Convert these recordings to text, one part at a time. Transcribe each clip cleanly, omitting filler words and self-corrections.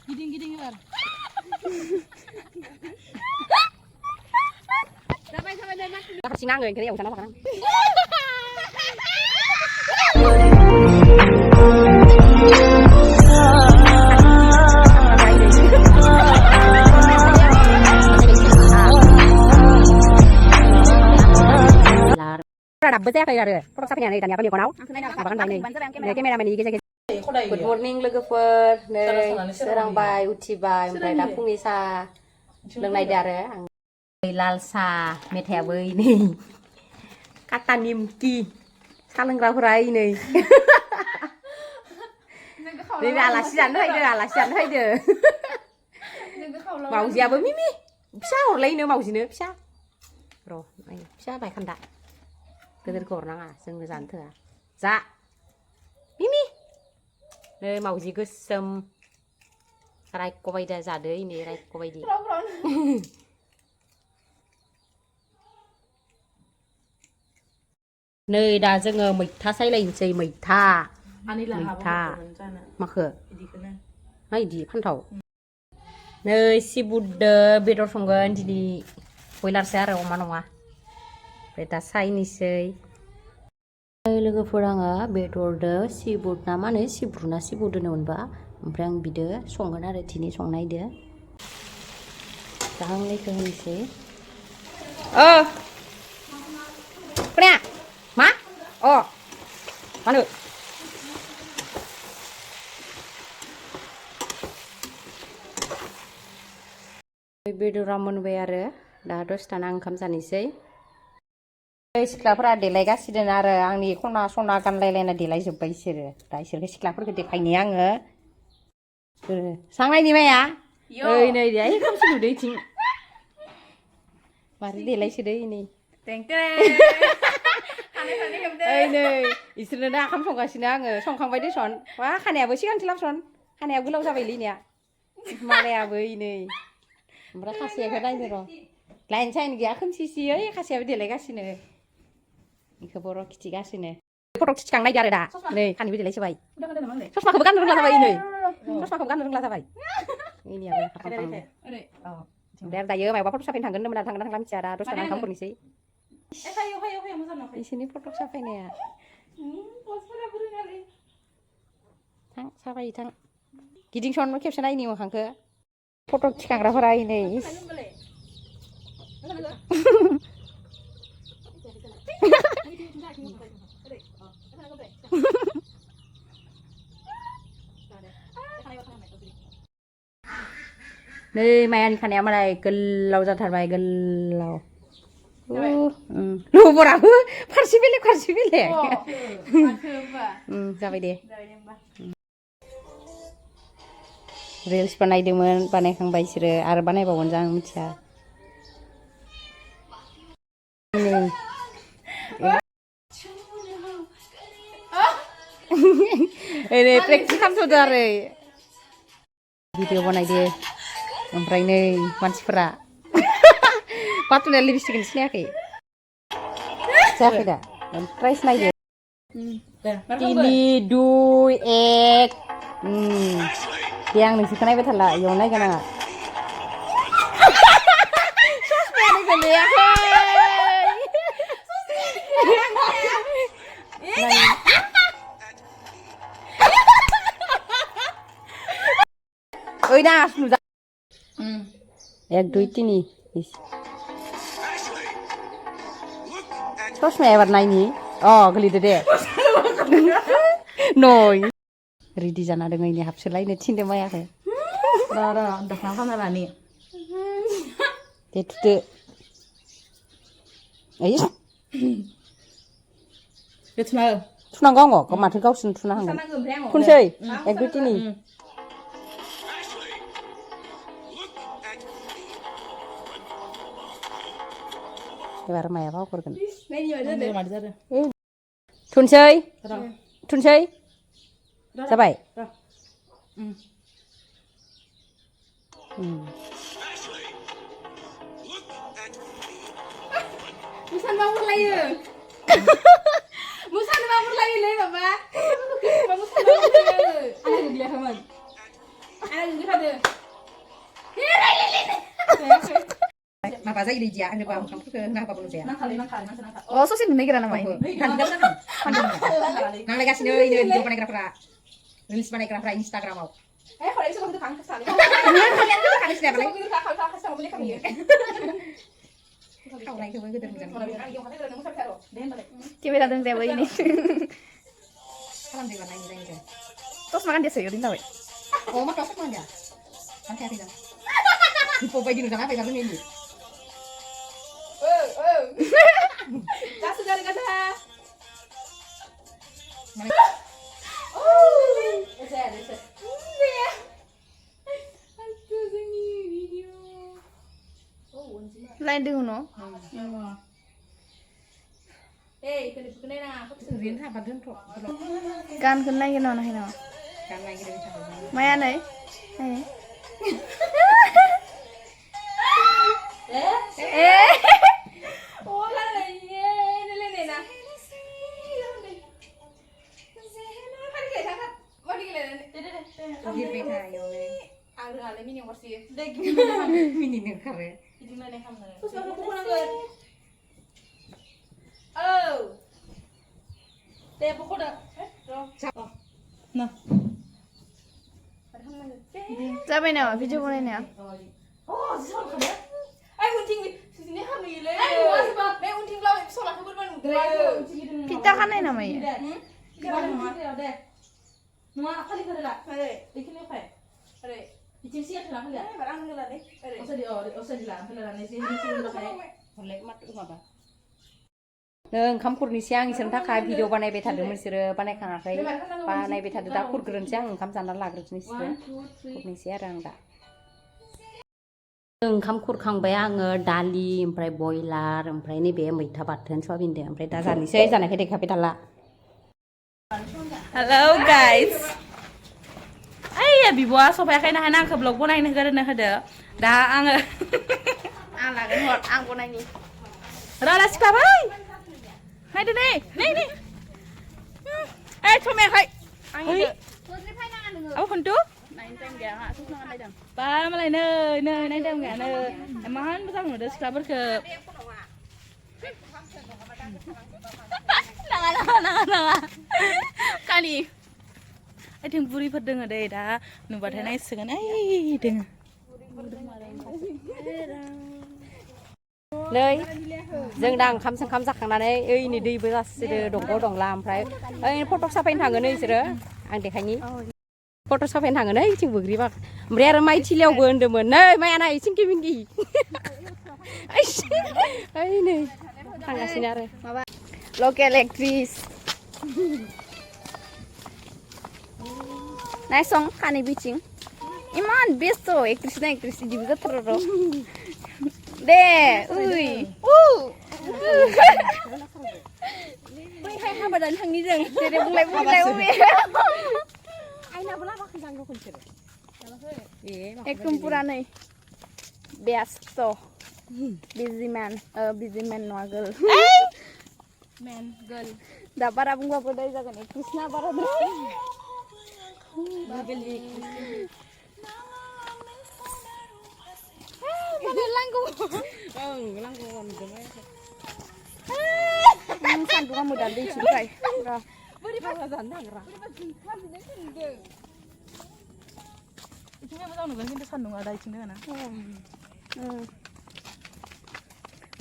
Gidding lar. Sampai deh mas. Dapat singang người cái này ông sao nó bằng đập bớt ra rồi, có sắp nhà này tanya nhiều con áo, bahkan banyak. Jadi kamera ini gitu. Good morning logofer, nih serang bay, uci bay, mulai dapung nisa, leng naik darah. Lalsa, metheway nih, kata nimki, sekarang grafrai nih. Đây là alasan thôi, đây là alasan thôi chứ. Màu gì à với mimi? Sao lấy nữa màu gì nữa? Sao? Rồi, sao bài khăn đại? Từ cổ năng à, sưng dán thừa à? Dạ. Mimi. Đây màu gì cứ sâm. Rai cô bay ra đấy này, rai cô bay đi. Nơi đã dừng mịch tha say lên xây mịch tha. Mịch tha. Mặc hở. Hay đi phan thầu. Nơi si bud bedor songgan di boiler saya rumah nongah. Beta say ni say. Logoफोरा बेदरदो सिबुट ना माने सिब्रुना सिबुट होनोमोनबा ओमफ्राय आं बिदो संगोन आरो दिनै संनायदो जाहांनायखौ होनोसै खोनाया मा मानो बेदरा मोनबाय आरो दा दसे थाना ओंखाम जानोसै सिख्लाफोरा देलायगासिनो आरो आंनि खना सना गानलायलायना देलायजोब्बाय बिसोरो दा इसोरखौ सिख्लाफोरखौ देखायनो आङो सांनायनि माया ओइ नै दे खोमसि नुदो इथिं मारै देलायसोदो नै ओइ नै इसोरनो दा ओंखाम संगासिनो आङो संखांबाय देसन वा खानायाबो सिगांसो लाबसन खानाया गोलाव जाबायलै इनिया मालायाबो नै ओमफ्राय खासेयाखौ नायनो र' लाइन साइन गैया खोमसिसि ओइ खासेयाबो देलायगासिनो इखौ बर' खिथिगासिनो फटक खिथिखां नायदो आरो दा नै खानिबो देलायसोबाय ससमाखौबो गाननो रोंला जाबाय नै ससमाखौबो गाननो रोंला जाबाय इनियाबो दायो माबाफोर साफायनो थांगोन होनदोंमोन थांगोन ना थांला मिथिया दा दसे थाना ओंखाम हरनोसै इसोरनि फटक साफायनाया थां साफायो थां गिदिंसन खेबसे नायनि मोखांखौ फटक थिखांग्राफोरा नै नै मायानि खानाया मालाय गोलाव जाथारबाय गोलाव लबराबो फारसे बेलेग जाबाय दे रिल्स बानायदोंमोन बानायखांबाय बिसोरो आरो बानायबावगोन जां मिथिया ओरै प्रेक्टिस खालामथ'दो आरो भिडिअ बानायदो ओमफ्राय नै मानसिफोरा बाथुनाया लिपस्टिकखौनो सिनायाखै जायाखै दा प्राइस नायदो 3, 2, 1 दे आं नोंसोरखौ नायबाय थाला इयाव नायगोन आंहा ससमायानो गोलैयाखै ओइ ना नुजा 1, 2, 3 ससमाया एबार नायनि गोलैदो दे नय रेडि जाना दङ इनि हाबसोलायनो थिनदो मायाखै र' दख'ना फानना लानि दे थुदो ओइ थुनांगौ आङो माथो गावसोरनो थुना हांगोन थुनसै 1, 2, 3 एबार माया बावगोरगोन थुनसै जाबाय मोसानो बावगोरलायोलै माबा मोसानो बावगोरलायो आंना गोग्लैयाखैमोन Mapa saya di dia, ada bang, kamu ke kenapa perlu saya? Oh, so sih negara nama ini. Kan tidak kan? Nang lagi sini ini video panen kera, reels panen kera Instagram mau. Kalau itu waktu kan kesal. Kan sudah paling. Kalau sama boleh kami. Kau lagi ke mana terus? Coba datang saya ini. Kalam di mana ini? Terus makan dia sayurin tau. Oh, mak masak mana? Masak apa dah? Ipo pagi nu apa baru ini? Kasih dari kata. Lain dulu no. Rian apa dun kok? Kan kenal gitu no hina. Kan lagi dari cara. Maya nih. Eh. Oh lah ini nah. Lagi beta yo. Ada mini warsi. Mini nih kare. Terus aku pulang ke. Oh. Deh pokoknya. Nah. Siapa ini? Video mana ini? Oh, siapa kamu? Unting sini kami le. Unting lau solat aku berman. Kita kan ini namanya. Nua kali kali lah. Ikhlas apa? Icin siapa lah kali? Barang kali lah deh. Osa di lah kali lah nih sih lah kayak. Boleh mat apa? Neng kamkurनि siang isोरनि थाखाय video बानायबाय थादोंमोन बिसोरो बानायखाङाखै बानायबाय थादों दा खुरग्रोनोसै आं ओंखाम जाना लाग्रोनोसै खुरनोसै आरो आं दा ओंखाम खुरखांबाय आङो दालि ओमफ्राय बयलार ओमफ्राय नैबे मैथा बाथोन सवाबिनदो ओमफ्राय दा जानोसै जानायखौ देखायबाय थाला Hello guys. Bibuआ सफायाखैना हाना आंखौ ब्लग बनायनो होदो दा आङो आं लागोन हर आं बनायनि राला सिख्लाबाय नायदो नै सफायाखै आं इदो अब खन्थु नायनो टाइम गैया आंहा सफा नायदों बा मालाय नै नायदों गैयानो इमान मोजां नुदो सिख्लाफोरखौ नाङा कानि आथिं बुरिफोर दोङो दै दा नुबाथाय नायसिगोन ओइ दोङो नै जों दा ओंखाम जाखांनानै ओइनि दैबो जासिदो दंग' दंला ओमफ्राय ओइ फट' साफायनो थाङो नै बिसोरो आं देखायनि फट' साफायनो थाङो नै इथिं बोग्रिबा ओमफ्राय आरो माइ थिलियावबो होन्दोंमोन नै माइया नाय सिंकि मिंकि ओइ नै थांगासिनो आरो माबा लकेल एक्ट्रिस नायसं कानि बिथिं इमान बेस्थ' एक्ट्रिस इदिबो जाथारो र' दे उइ बैहाय हाबा जानो थांनि जों जेरै बुंलाय अबे आइनाबो लाबाखै जां र' खनसेरो एकदम पुरा नै बेस्थ' बिजि मेन नङा गर्ल मेन गर्ल दा बारा बुंबाबो दाय जागोन एक्ट्रिस ना बारा सान्दुंआ मोदान दैथिनिफ्राय बोरैबा जानो नागिरा इथिंबो मोजां नुगोन खिन्थु सान्दुंआ दा इथिं दोङो ना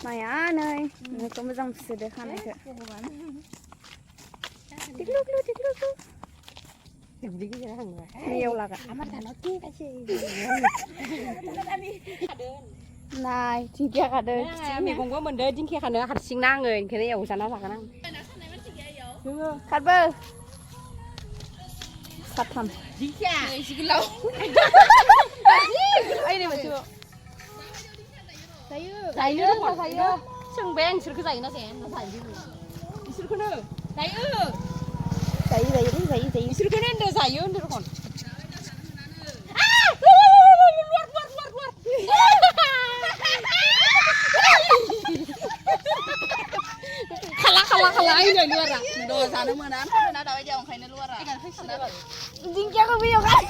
माया नै नोंखौ मोजां फिसिदो खानायखौ टिक्लु Nhiều là cả. Này, chính kia cả đời. Mình cũng có mình đây chính kia cả nữa hạt sinh năng người cái này ở sana là cái năng. Khát bơ. Khát thầm. Chính kia. Người chỉ lâu. Ai này mà chưa. Thấy thấy Sừng beng sừng cái giày nó sẽ nó giày gì. Sừng cái nữa. Thấy Giày. Sừng cái nên giày hơn được còn. Kalah ini luar ah. Do sana mana? Ada ada aja orang kainnya luar ah. Jingkia kau biar kan?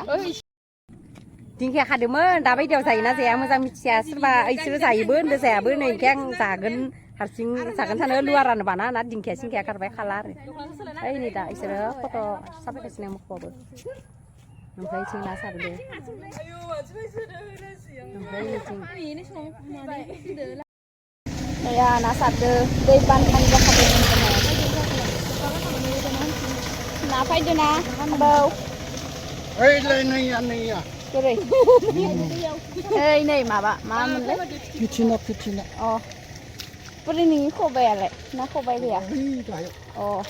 दिंखिया खादोंमोन दा बायदियाव जायोना जाया मोजां मिथिया सोरबा इसोर जायोबो होनदो जायाबो नै ओंखाय आं जागोन हारसिं जागोन सानो लुवारानो बाना ना दिंखिया सिंखिया खारबाय खाला आरो ओइ नै दा इसोरो फट' साफायगासिनो मोखौआबो ओमफ्राय इथिं ना सारदो ओमफ्राय इथिं ya na satu dari pantai jakarta na apa itu na bau này à kiri ini maba mama le Kucina oh pernah nih kau bayar le na kau bayar ya oh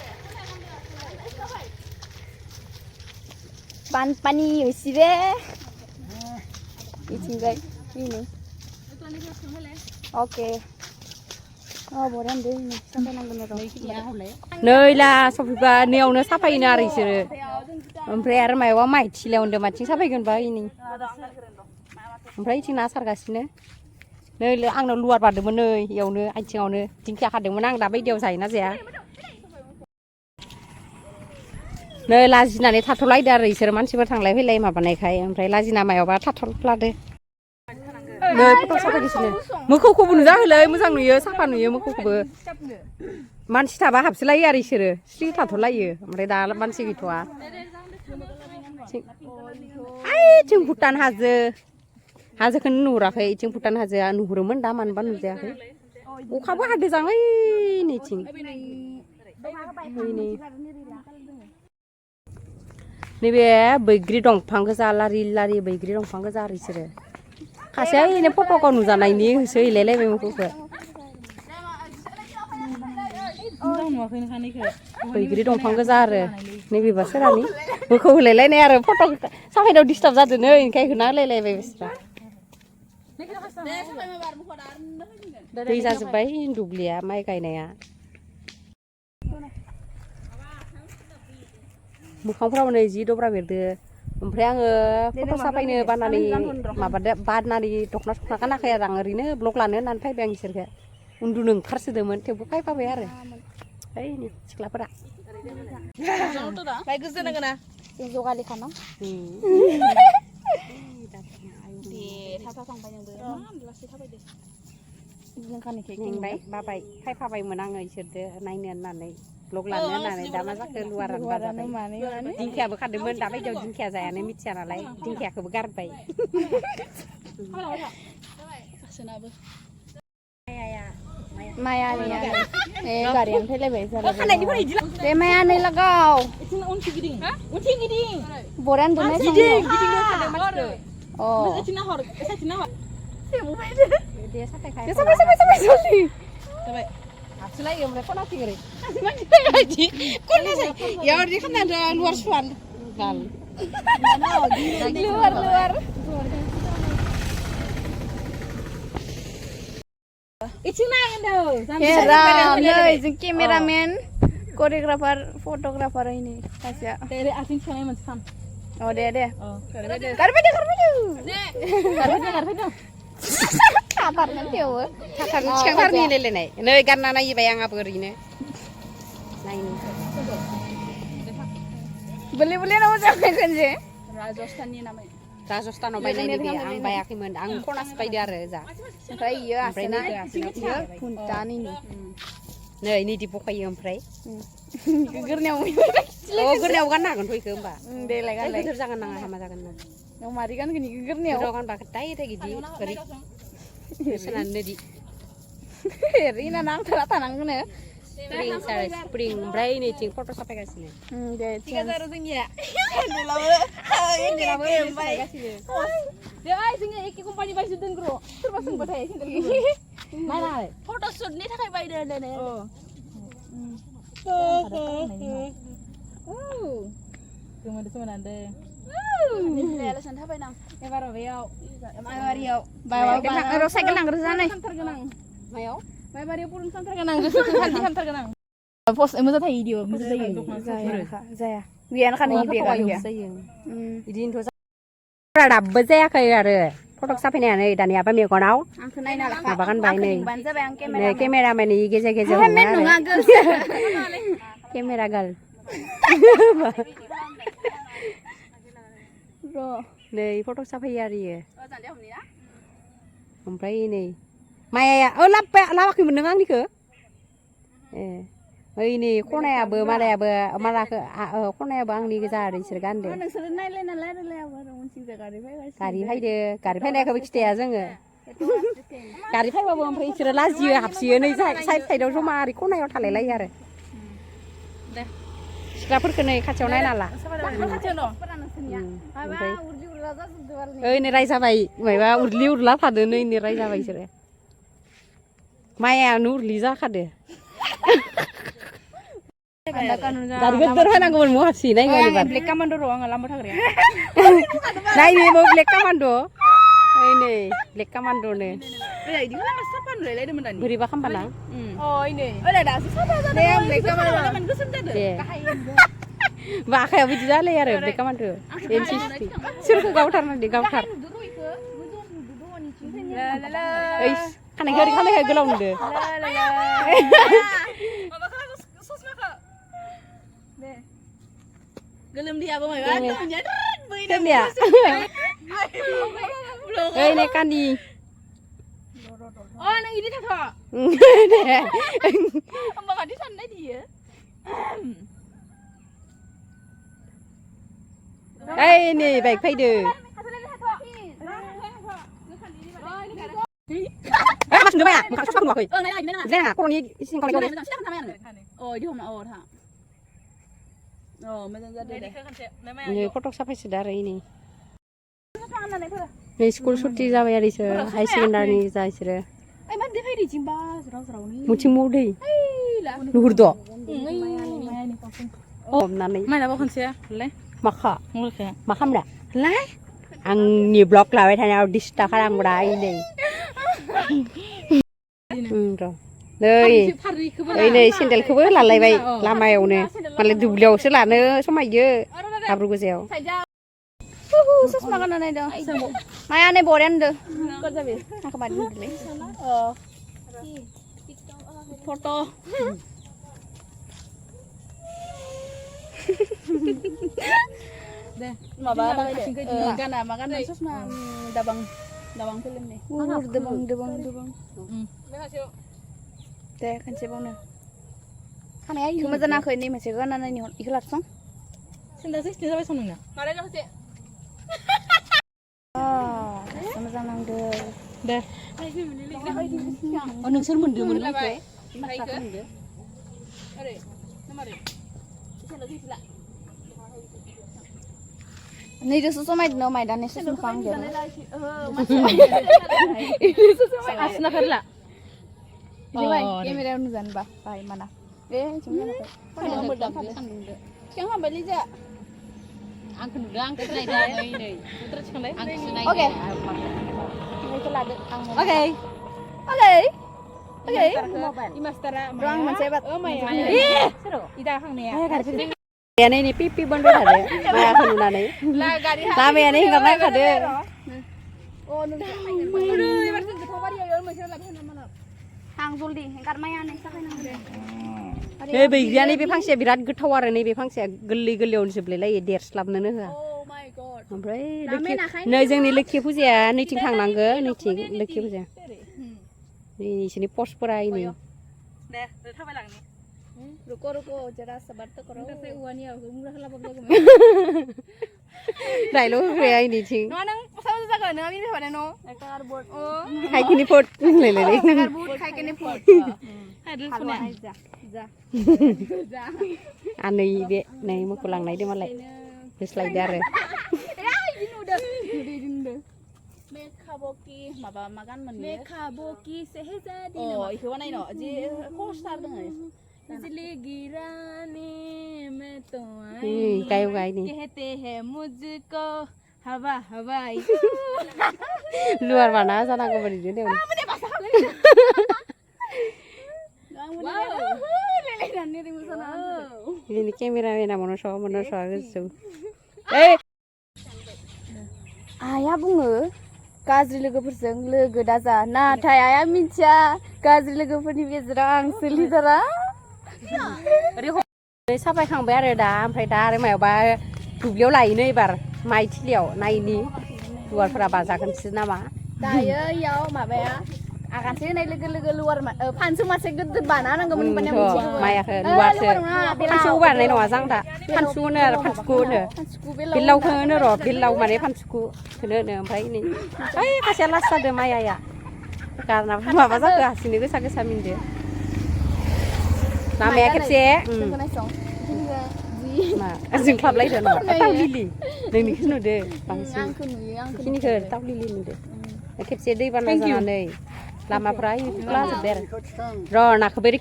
pani isi deh ini oke नै ला सफैबा नैयावनो साफायोनो आरो इसोरो ओमफ्राय आरो मायावबा माइ थिलायाव होनदों माथिं साफायगोनबा इनि ओमफ्राय इथिं ना सारगासिनो नै आंनाव लुवार बारदोंमोन नै इयावनो आथिङावनो दिंखिया खादोंमोन आं दा बायदियाव जायोना जाया नै लाजिनानै थाथ'लायदो आरो इसोरो मानसिफोर थांलाय फैलाय माबानायखाय ओमफ्राय लाजिना मायावबा थाथ'लादो नै फट' साफायगासिनो मोखौखौबो नुजाहोलै मोजां नुयो साफा नुयो मोखौखौबो मानसि थाबा हाबसोलायो आरो इसोरो स्रि थाथ'लायो ओमफ्राय दा मानसि गैथ'वा जों भुटान हाजोखौनो नुहुराखै जों भुटान हाजोआ नुहुरोमोन दा मानोबा नुजायाखै अखाबो हादो जाङै नैथिं नैबे बैग्रि दंफां गोजा लारि लारि बैग्रि दंफां गोजा आरो इसोरो खासेया इनो फट'खौ नुजानायनि होसो इलायलायबाय मोखौखौ बैग्रि दंफां गोजा आरो नैबेबा सोरानि मोखौ होलायलायनाय आरो फट' साफायनायाव डिस्टार्ब जादों नै ओंखाय होना होलायलायबाय बिस्रा दै जाजोब्बाय दुब्लिया माइ गायनाया मोखांफ्राव नै जि दब्रा बेरदो ओमफ्राय आङो फट' साफायनो बानानै माबादो बानानै दख'ना सख'ना गानाखै आरो आं ओरैनो ब्लग लानो होननानै फैबाय आं इसोरखौ उन्दुनो ओंखारसोदोंमोन थेवबो फैफाबाय आरो ओइ नै सिख्लाफोरा जों जगालि खाना मेंबाय बाबाय फैफाबायमोन आङो इसोरदो नायनो होननानै ब्लग लानो होननानै दा मा जाखो लुवारानो बाजाबाय दिंखियाबो खादोंमोन दा बायदियाव दिंखिया जायानो मिथिया नालाय दिंखियाखौबो गारबाय माया गारियानो फैलायबाय बे माया नै लगाव बरान दोननाय हाबसोलायो ओमफ्राय खनाथिं ओरै याव ओरै खालामनानै लुवार सुवान गाल luar इथिं नायगोन दो Heran, नै जों cameramen choreographer photographer ini Tasya दे आथिं थिखांनाय मोनसे खाम oh deh गारबाय kabarnya dia थाथारनो थिखांथारनि लेलेनाय नै गानना नायबाय आंहाबो ओरैनो नायनो beli nama siapa kan sih Rajasthan namanya राजस्थानाव बायनाय बे आं बायाखैमोन आं खनासो बायदो आरो जा ओमफ्राय इयो ओमफ्राय आसिना खुन्टान ini नै निदि बखायो ओमफ्राय गोरनायाव गोरनायाव गाननो हागोन फैखो होमबा देलाय गानलाय गोदोर जागोन नाङा हामा जागोन ना नों मारै गानगोन इखो गोरनायाव गानबा डाइरेक्ट इदि ओरै सोनानै दि रिना नांथारा थानांगोन स्प्रिं ओमफ्राय नैथिं फट' साफायगासिनो दे जारो जोंनिया इन्दिलाबो जोंनिया एखे कम्पानि बायसो दोनग्र सोरबा सोंबाथाय नायनाय फट' शुटनि थाखाय बायदो होनदों गोमोदोसो मोनांदों alasan apa nang एबार बेयाव माइबारियाव बायाव साइकेल नांग्रोजानाय मायाव माइबारियाव पुरुन सान्थार गोनां गोसो खान्थार गोनां पस्ट मोजां थायो इदियो मोजां जाया गैयानो खानो जायो बिदिनोथ' दाबो जायाखै आरो फटक साफायनायानो दानियाबा मेगनाव आंखौ नायना ला माबा गानबाय नै जाबाय आं केमेरामेन गेजेर गेजेर नङा केमेरा गार्ल नै फट' साफायो आरो इयो जान्दिया हमनि ना ओमफ्राय नै मायाया लाबाखैमोन नों आंनिखौ ए ओइ नै खनायाबो मालायाबो मालाखौ खनायाबो आंनि गोजा आरो इसोर गानदो नोंसोर नायलायना रायलायाबो आरो उनथिंजा गारि फैगासिनो गारि फैदो गारि फैनायखौबो खिथाया जोङो गारि फैबाबो ओमफ्राय इसोरो लाजियो हाबसियो नै साइडआव जमा ओरै खनायाव थालायलायो आरो दे सिख्लाफोरखौ नै खाथियाव नायना ला ओइ नै रायजाबाय माबा उरलि उरला थादो नै रायजाबाय इसोरो मायानो उरलि जाखादो गारि गिदिर होनांगौमोन महासि नायगौ ब्लेक कामान्ड र' आङो लाम्बा थाग्राया नायनोबो ब्लेक कामान्ड' ओइ नै ब्लेक कामान्ड'नो इदि खालामबा साफा नुलायलायदोंमोन दानि बोरैबा खालामबाना नै ओरै दासो साफा जादों ब्लेक कामान्ड गोसोम जादों आखायाव बिदि जालाय आरो ब्लेक कामान्ड' एनसिसि सोरखौ गावथारनांदो गावथार ओइ खानायखौ ओरै खालामनायखाय गोलाव नुदो गोलोमदैयाबो माबा सोरनिया ओइ नै कानि नों इदि थाथ' होमबा मादि साननाय दियो ओइ नै बाइक फैदो mas ndo maya muka susah ngakoi zena ko ni sing ko ni इदि हमना था मोजां जादो दे ni फट' साफायसो दा आरो नै नै स्कुल सुटि जाबाय आरो इसोर हाई सेकेन्डारिनि जा इसोरो ओइ मा दे फैदि जिंबा ज्राव-ज्रावनि मुथिं मौदै नुहुरद' हमनानै माइनाबा खनसे लाय माखा मुलखा मा खामरा लाय आंनि ब्लग लाबाय थानायाव डिस्टार्ब खालामग्रा नै र' नै ओइ नै सेन्देलखौबो लालायबाय लामायावनो मालाय दुब्लियावसो लानो समायो हाब्रु गोजायाव ससमा गानना नायदों माया नै बरिया नुदो जाबाय आंखौ बादि नुदोलै फट' दे माबा गाना मा गानना ससमा दाबां फिल्मनि दबां दे खनसे बावनो खानाया इखौ मोजां नाखै नै मोनसे गानना नायनि इखौ लाबसं सेन्दा 16 जाबाय सन नोंना मारै जाखोसे मोजां नांदो दे नोंसोर मोनदोंमोन लायखो ओरै मारै नै दोसो समायदो मायदानि ससमा आं देला आसना करला Jawai, kamera nusan ba, ay mana? Cuma apa? Kalau berdam pada. Siang apa Liza? Angkat dulu, angkat naik dah ini. Terus kan lagi? Angkat naik. Oke. Itu lada. Oke. Oke. Oke. Imas tara. Ruang mencebat. Oh Maya. Seru. Ida hang nih ya. Ya ini pipi bandel ada. Maya kanu nane. Lama ya nih karena ada. Oh nunggu. Udah, ibarat kita bari ya, masih lagi mana? Hang joldi, engkar maya nih, sakai nang. बैग्रिया नैबे फांसेया बिराद गोथाव आरो नैबे फांसेया गोरलै गोरलैयावनो जोबलायलायो देरस्लाबनोनो होआ ओमफ्राय नै जोंनि लोखि फुजाया नैथिं थांनांगो नैथिं लोखि फुजाया नैसिनि पस्टफोरा इनै दे थाबायलांनि रुको जरा सबर तो करो से उवानि आव मुला हला बबले गम डायलग होया इनैथिं न नों पसाव जागोन नों आंनि फाने न कार्डबोर्ड ओ खाइकिनि फट होनलायलाय कार्डबोर्ड खाइकिनि फट हादल फुना जा आनै बे नै मोखौ लांनायदो मालाय होस्लायदो आरो मेखाबोकि माबा मागान मोन मेखाबोकि सेहजादी अ इखौ बानाय न जि पोस्टार दङ बिजली गिराने में तो गायो गायनि कहते हैं मुझको हवा हवाई लुआर बाना जानांगौ बायदि दे ini kameramen mana soal gitu. Ayah bunga, गाज्रि लोगोफोरजों लोगो दाजा नाथाय आया मिथिया गाज्रि लोगोफोरनि गेजेराव आं सोलिजारा साफायखांबाय आरो दा ओमफ्राय दा आरो मायावबा दुब्लियाव लायनो एबार माइ थिलियाव नायनि लुवारफोरा बाजागोनसो नामा दायो इयाव माबाया आगानसे होनाय लोगो लोगो लुवार फानसु मासे गोदो बाना नांगौमोन होनबानिया मिथिगौ मायाखो लुवारसो फानसु बानायनाय नङा जां दा फानसु होनो आरो फानसुखौ होनो बिलावखौ होनो र' बिलाव माने फानसुखौ होनो ओमफ्राय नै ओइ खासेया लास जादों माइया गारना माबा जाखो हासिनो गोसा गोसा मिनदो लामाया खेबसे जोंख्लाबलायदो नामा तावलिलि नोंनिखौ नुदो बांसिन बेखिनिखौ तावलिलि नुदो खेबसे दैबाना जानानै लामाफ्रा खुलाजोब्बाय आरो र' नाखौ बोरै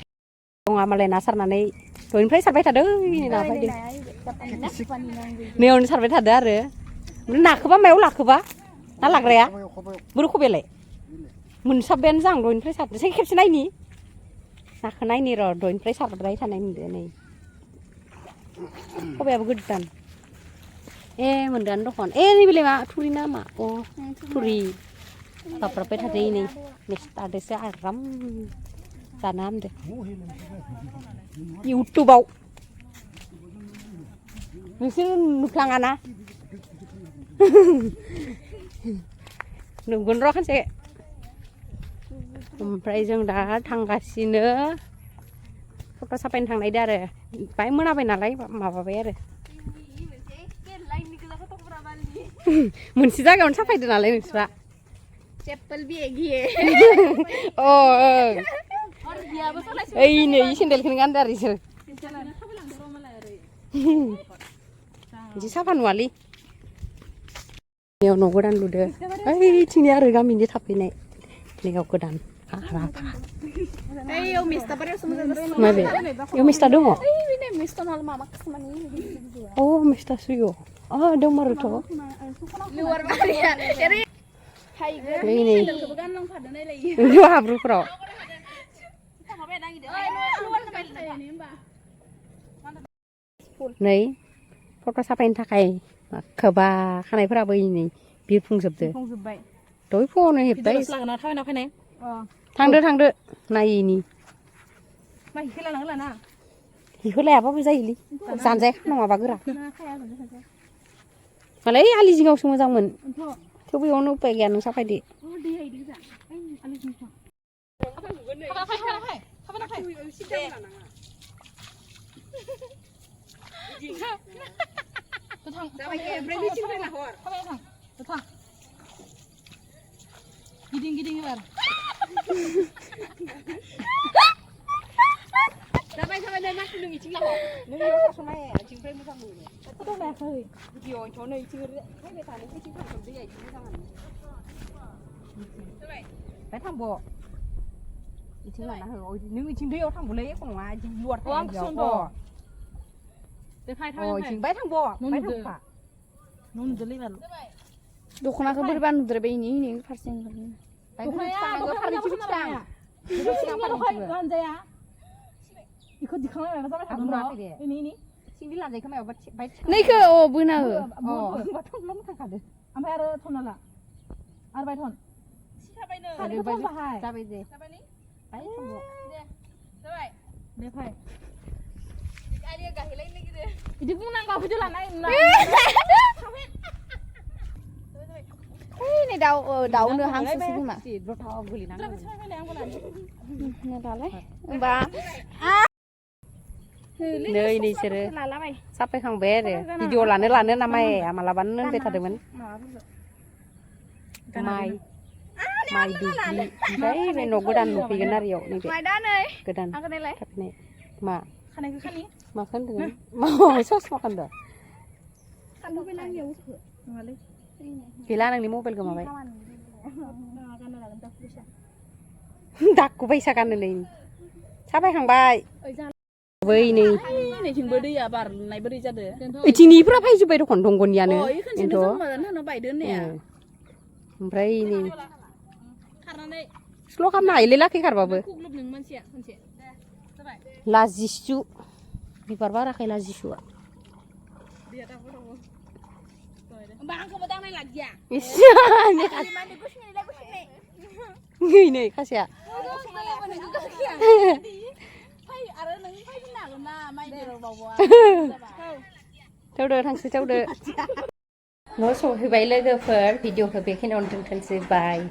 दङा मालाय ना सारनानै दहायनिफ्राय सारबाय थादों ना फैदों नैयावनो सारबाय थादों आरो नाखौबा मायाव लाखोबा ना लाग्राया बोरै खबायालाय मोनसाब्बायानो जां दहायनिफ्राय सारदों खेबसे नायनि नाखौ नायनि र' दहायनिफ्राय सारबाय थानाय नुदो नै खबायाबो गोदान ए मोनदोआनो दखन ए नैबेलाय मा थुरि ना मा अ थुरि बाब्राबबाय थादों नै मेस्टादोसो आराम जानो हामदो इउटुबाव नोंसोर नुफ्लाङाना नुगोन र' खनसे ओमफ्राय जों दा थांगासिनो फट' साफायनो थांनायदो आरो बाय मोनाबाय नालाय माबाबाय आरो मोनसे जायगायावनो साफायदो नालाय नोंस्रा चप्पल भी एक ही है अ ओइ नै सेन्देलखौनो गानदो आरो इसोर बिदि साफा नुवालै बेयाव न' गोदान लुदो ओइथिंनि आरो गामिनि थाफैनाय नैयाव गोदान माबे इयाव मिस्टा दङ अ मिस्टा सुयो अ दंमारोथ' हाब्रुफोराव नै फट' साफायनो थाखाय खोबा खानायफोराबो नै बिरफुंजोबदो दहाय फुङावनो हेबबाय थांदो नायैनि हिखौ लायाबाबो जायोलै जानजाया नङाबा गोरा मालाय आलि जिङावसो मोजांमोन थेवबो इयावनो उपाय गैया नों साफायदो गिदिं गिदिं एबार जाबाय जाबाय नै माथो नों इथिं लाह नों इयाव थास'नाय आथिंनिफ्राय मोजां मोनो दंनायाखै भिडिअ इथ' नै इथिं फैबाय थानो इथिं थांगोन दैया इथिं मोजाङानो जाबाय बाय थांब' इथिं लाना हो नों इथिं दैयाव थांबोलै एख' नङा इथिं लुवार थांबो इथिं बाय थांब' बाय थांफा नों नुदोलै बाल दख'नाखौ बोरैबा नुद्रायबाय इनि फारसे गानजाया बेखौ दिखांलायनानै जाबाय थागोन र' सिंगि लानजायखौ मायावबा बाय नैखौ अ बोना हो थांखादो ओमफ्राय आरो थन हाला आरो बाय थन जाबाय दे बाय थांब' जाबाय दे फाय बिदि बुंनांगौ फैदो लानाय नै दाउनो हांसोसो खोमा नै नोंसोरो साफायखांबाय आरो भिडिअ लानो ना माइया मालाबानो होनबाय थादोंमोन माइ दुब्लि ओमफ्राय बे न' गोदान नुफैगोन आरो इयाव नैबे गोदान थाफैनाय मा माखौ होनदों ससमा खान्दो गैला नोंनि मबाइल गोमाबाय दाक्कु फैसा गाननोलै साफायखांबाय बै नैथिंबो दैया बारनाय बोरै जादो इथिंनिफ्रा फैजोब्बाय दखन दंगनियानो ओमफ्राय नै स्ल' खालामनो हायोलै लाखै खारबाबो लाजिसु बिबार बाराखै लाजिसुआ नै खासेया थौदो थांसै थौदो न' सहैबाय लोगोफोर भिडिअखौ बेखिनियावनो दोनथ'नोसै बाय